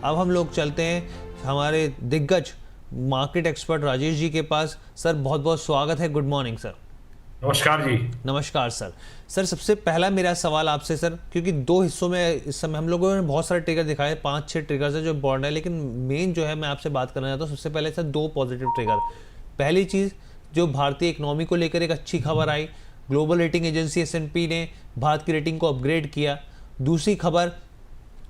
अब हम लोग चलते हैं हमारे दिग्गज मार्केट एक्सपर्ट राजेश जी के पास। सर बहुत बहुत स्वागत है, गुड मॉर्निंग सर। नमस्कार जी। नमस्कार सर। सर सबसे पहला मेरा सवाल आपसे सर, क्योंकि दो हिस्सों में इस समय हम लोगों ने बहुत सारे ट्रिगर दिखाए, 5-6 ट्रिगर्स है जो इम्पोर्टेंट है, लेकिन मेन जो है मैं आपसे बात करना चाहता हूँ सबसे पहले सर दो पॉजिटिव ट्रिगर। पहली चीज़ जो भारतीय इकोनॉमी को लेकर एक अच्छी खबर आई, ग्लोबल रेटिंग एजेंसी S&P ने भारत की रेटिंग को अपग्रेड किया। दूसरी खबर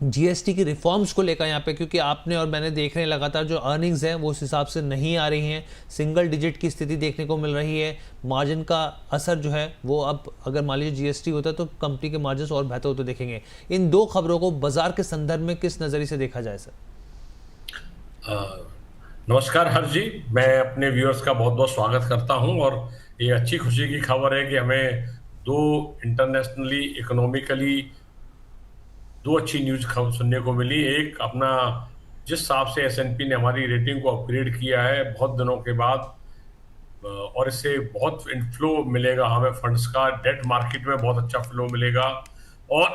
जीएसटी की रिफॉर्म्स को लेकर यहाँ पे, क्योंकि आपने और मैंने देख रहे हैं लगातार जो अर्निंग्स हैं वो उस हिसाब से नहीं आ रही हैं, सिंगल डिजिट की स्थिति देखने को मिल रही है। मार्जिन का असर जो है वो अब अगर मान लीजिए जीएसटी होता तो कंपनी के मार्जिन और बेहतर होते देखेंगे। इन दो खबरों को बाजार के संदर्भ में किस नज़रिए से देखा जाए सर? नमस्कार हर्ष जी, मैं अपने व्यूअर्स का बहुत बहुत स्वागत करता हूं। और ये अच्छी खुशी की खबर है कि हमें दो इंटरनेशनली इकोनॉमिकली दो अच्छी न्यूज सुनने को मिली। एक अपना जिस हिसाब से S&P ने हमारी रेटिंग को अपग्रेड किया है बहुत दिनों के बाद, और इससे बहुत इनफ्लो मिलेगा हमें फंड्स का, डेट मार्केट में बहुत अच्छा फ्लो मिलेगा। और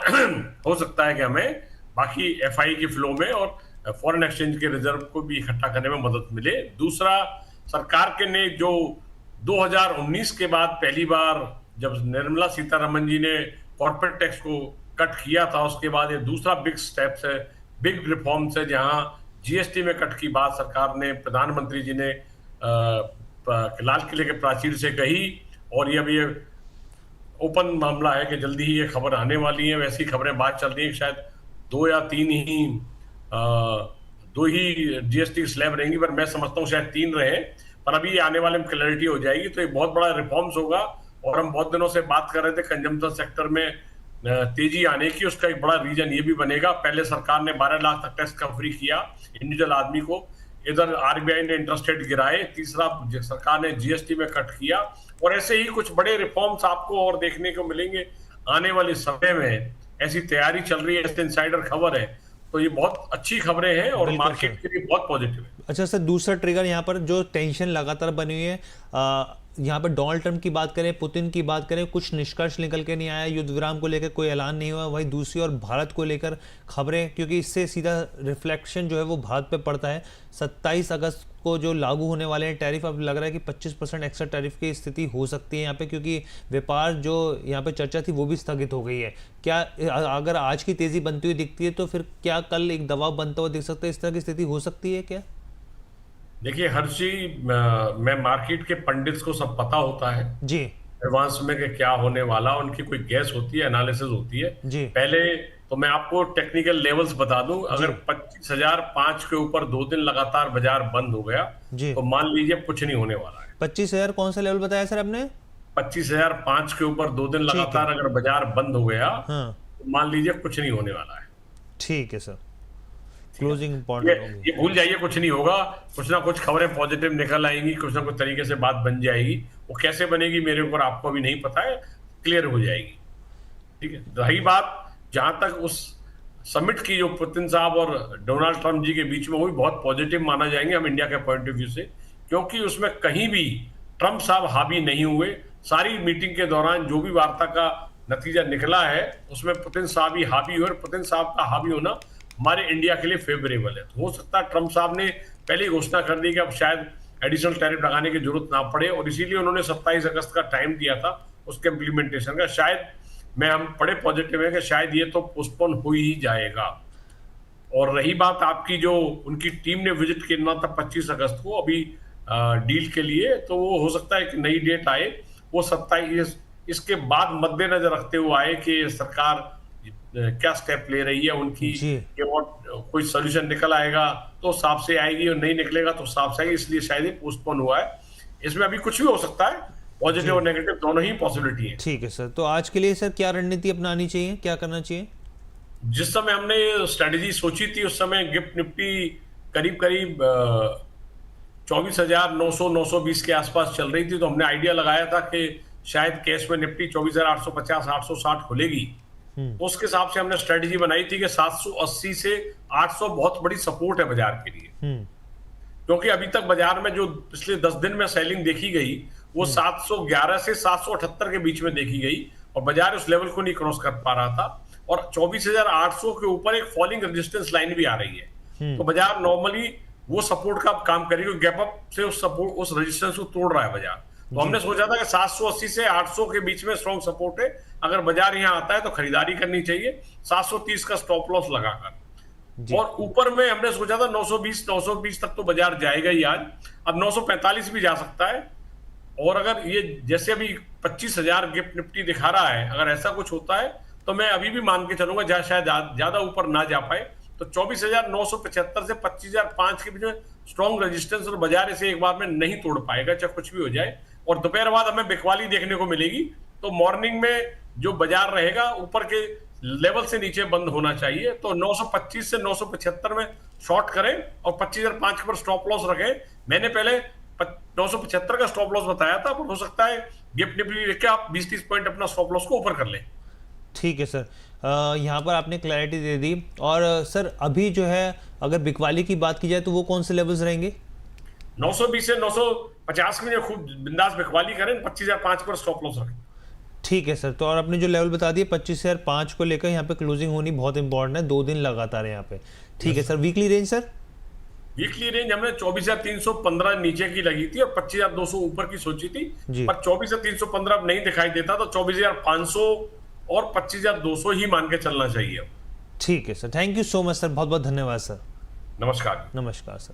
हो सकता है कि हमें बाकी FI की फ्लो में और फॉरेन एक्सचेंज के रिजर्व को भी इकट्ठा करने में मदद मिले। दूसरा, सरकार के ने जो 2019 के बाद पहली बार जब निर्मला सीतारमन जी ने कॉर्पोरेट टैक्स को कट किया था, उसके बाद ये दूसरा बिग स्टेप्स है, बिग रिफॉर्म्स है, जहां GST में कट की बात सरकार ने, प्रधानमंत्री जी ने लाल किले के प्राचीर से कही। और ये अभी ओपन मामला है कि जल्दी ही ये खबर आने वाली है। वैसी खबरें बात चल रही है शायद दो ही GST स्लैब रहेंगी, पर मैं समझता हूँ शायद 3 रहे। पर अभी आने वाले में क्लैरिटी हो जाएगी, तो एक बहुत बड़ा रिफॉर्म्स होगा। और हम बहुत दिनों से बात कर रहे थे कंजम्पशन सेक्टर में तेजी आने की, उसका एक बड़ा रीजन ये भी बनेगा। पहले सरकार ने 12 लाख तक टैक्स कम फ्री किया इंडिविजुअल आदमी को, इधर RBI ने इंटरेस्ट रेट गिराए, तीसरा सरकार ने GST में कट किया। और ऐसे ही कुछ बड़े रिफॉर्म्स आपको और देखने को मिलेंगे आने वाले समय में। ऐसी तैयारी चल रही है, ऐसे इनसाइडर खबर है, तो ये बहुत अच्छी खबरें हैं और मार्केट के लिए बहुत पॉजिटिव है। अच्छा सर, दूसरा ट्रिगर यहाँ पर जो टेंशन लगातार बनी हुई है, यहाँ पर डोनाल्ड ट्रंप की बात करें, पुतिन की बात करें, कुछ निष्कर्ष निकल के नहीं आया, युद्ध विराम को लेकर कोई ऐलान नहीं हुआ। वही दूसरी ओर भारत को लेकर खबरें, क्योंकि इससे सीधा रिफ्लेक्शन जो है वो भारत पे पड़ता है। 27 अगस्त को जो लागू होने वाले हैं टैरिफ, अब लग रहा है कि 25% एक्स्ट्रा टैरिफ की स्थिति हो सकती है यहाँ पे, क्योंकि व्यापार जो यहाँ पे चर्चा थी वो भी स्थगित हो गई है। क्या अगर आज की तेजी बनती हुई दिखती है तो फिर क्या कल एक दबाव बनता हुआ दिख सकता है? इस तरह की स्थिति हो सकती है क्या? देखिए हर्ष जी, मैं मार्केट के पंडित्स को सब पता होता है जी एडवांस में कि क्या होने वाला, उनकी कोई गैस होती है, एनालिसिस होती है। जी पहले तो मैं आपको टेक्निकल लेवल्स बता दूं। अगर 25,005 के ऊपर 2 दिन लगातार बाजार बंद हो गया जी तो मान लीजिए कुछ नहीं होने वाला है। 25,000 कौन सा लेवल बताया सर आपने? 25,005 के ऊपर 2 दिन लगातार अगर बाजार बंद हो गया हाँ तो मान लीजिए कुछ नहीं होने वाला है। ठीक है सर, क्लोजिंग ये इंपॉर्टेंट होगी। ये भूल जाइए, कुछ नहीं होगा। कुछ ना कुछ खबरें पॉजिटिव निकल आएंगी, कुछ ना कुछ तरीके से बात बन जाएगी। वो कैसे बनेगी मेरे ऊपर आपको अभी नहीं पता है, क्लियर हो जाएगी। ठीक है, रही बात जहां तक उस समिट की जो पुतिन साहब और डोनाल्ड ट्रंप जी के बीच में हुई, बहुत पॉजिटिव माना जाएंगे हम इंडिया के पॉइंट ऑफ व्यू से, क्योंकि उसमें कहीं भी ट्रंप साहब हावी नहीं हुए। सारी मीटिंग के दौरान जो भी वार्ता का नतीजा निकला है उसमें पुतिन साहब ही हावी हुए, और पुतिन साहब का हावी होना हमारे इंडिया के लिए फेवरेबल है। तो हो सकता है ट्रंप साहब ने पहले घोषणा कर दी कि अब शायद एडिशनल टैरिफ लगाने की जरूरत ना पड़े, और इसीलिए उन्होंने 27 अगस्त का टाइम दिया था उसके इम्प्लीमेंटेशन का। शायद हम बड़े पॉजिटिव है कि शायद ये तो पोस्टपोन हो ही जाएगा। और रही बात आपकी, जो उनकी टीम ने विजिट करना था 25 अगस्त को अभी डील के लिए, तो वो हो सकता है कि नई डेट आए, वो 27 इसके बाद मद्देनजर रखते हुए आए कि सरकार क्या स्टेप ले रही है उनकी, कि वो कोई सोल्यूशन निकल आएगा तो साफ से आएगी, और नहीं निकलेगा तो साफ से आएगी। इसलिए शायद ये पोस्टपोन हुआ है। इसमें अभी कुछ भी हो सकता है, पॉजिटिव और नेगेटिव दोनों ही पॉसिबिलिटी है। ठीक है सर, तो आज के लिए सर क्या रणनीति अपनानी चाहिए, क्या करना चाहिए? जिस समय हमने स्ट्रेटेजी सोची थी उस समय गिफ्ट निफ्टी करीब करीब 24,900-920 के आसपास चल रही थी, तो हमने आइडिया लगाया था कि शायद कैश में निफ्टी 24,850-860 खुलेगी। तो उसके हिसाब से हमने स्ट्रेटेजी बनाई थी कि 780 से 800 बहुत बड़ी सपोर्ट है बाजार के लिए, क्योंकि अभी तक बाजार में जो पिछले 10 दिन में सेलिंग देखी गई वो 711 से 778 के बीच में देखी गई, और बाजार उस लेवल को नहीं क्रॉस कर पा रहा था। और 24,800 के ऊपर एक फॉलिंग रेजिस्टेंस लाइन भी आ रही है। तो बाजार नॉर्मली वो सपोर्ट का काम करेगी, गैप अप से उस सपोर्ट, उस रेजिस्टेंस को तोड़ रहा है बाजार। तो हमने सोचा था कि 780 से 800 के बीच में स्ट्रॉन्ग सपोर्ट है, अगर बाजार यहाँ आता है तो खरीदारी करनी चाहिए 730 का स्टॉप लॉस लगाकर। और ऊपर में हमने सोचा था 920 तक तो बाजार जाएगा ही आज, अब 945 भी जा सकता है। और अगर ये जैसे अभी 25,000 गिफ्ट निफ्टी दिखा रहा है, अगर ऐसा कुछ होता है तो मैं अभी भी मान के चलूंगा जहां शायद ज्यादा ऊपर ना जा पाए, तो 24,975 से 25,005 के बीच में स्ट्रॉन्ग रेजिस्टेंस, और बाजार इसे एक बार में नहीं तोड़ पाएगा चाहे कुछ भी हो जाए। और दोपहर बाद हमें बिकवाली देखने को मिलेगी, तो मॉर्निंग में जो बाजार रहेगा ऊपर के लेवल से नीचे बंद होना चाहिए। तो 925 से 975 में शॉर्ट करें और 25,005 पर स्टॉप लॉस रखें। मैंने पहले 975 का स्टॉप लॉस बताया था, पर हो सकता है गिफ्ट निफ्टी लेके आप 20-30 पॉइंट अपना स्टॉप लॉस को ऊपर कर लें। ठीक है सर, यहाँ पर आपने क्लैरिटी दे दी। और सर अभी जो है अगर बिकवाली की बात की जाए तो वो कौन से लेवल्स रहेंगे? 920 से 950 में खूब बिंदास बिकवाली करें, 25,005 पर स्टॉप लॉस रखें। ठीक है सर, तो और आपने जो लेवल बता दिए 25,005 को लेकर यहाँ पे क्लोजिंग होनी बहुत इंपॉर्टेंट है, 2 दिन लगातार यहाँ पे। ठीक है sir, weekly range sir? Weekly range हमने 24,315 नीचे की लगी थी और 25,200 ऊपर की सोची थी, पर 24,315 अब नहीं दिखाई देता, तो 24,500 और 25,200 ही मान के चलना चाहिए। ठीक है sir, thank you so much sir, बहुत बहुत धन्यवाद सर। नमस्कार। नमस्कार सर।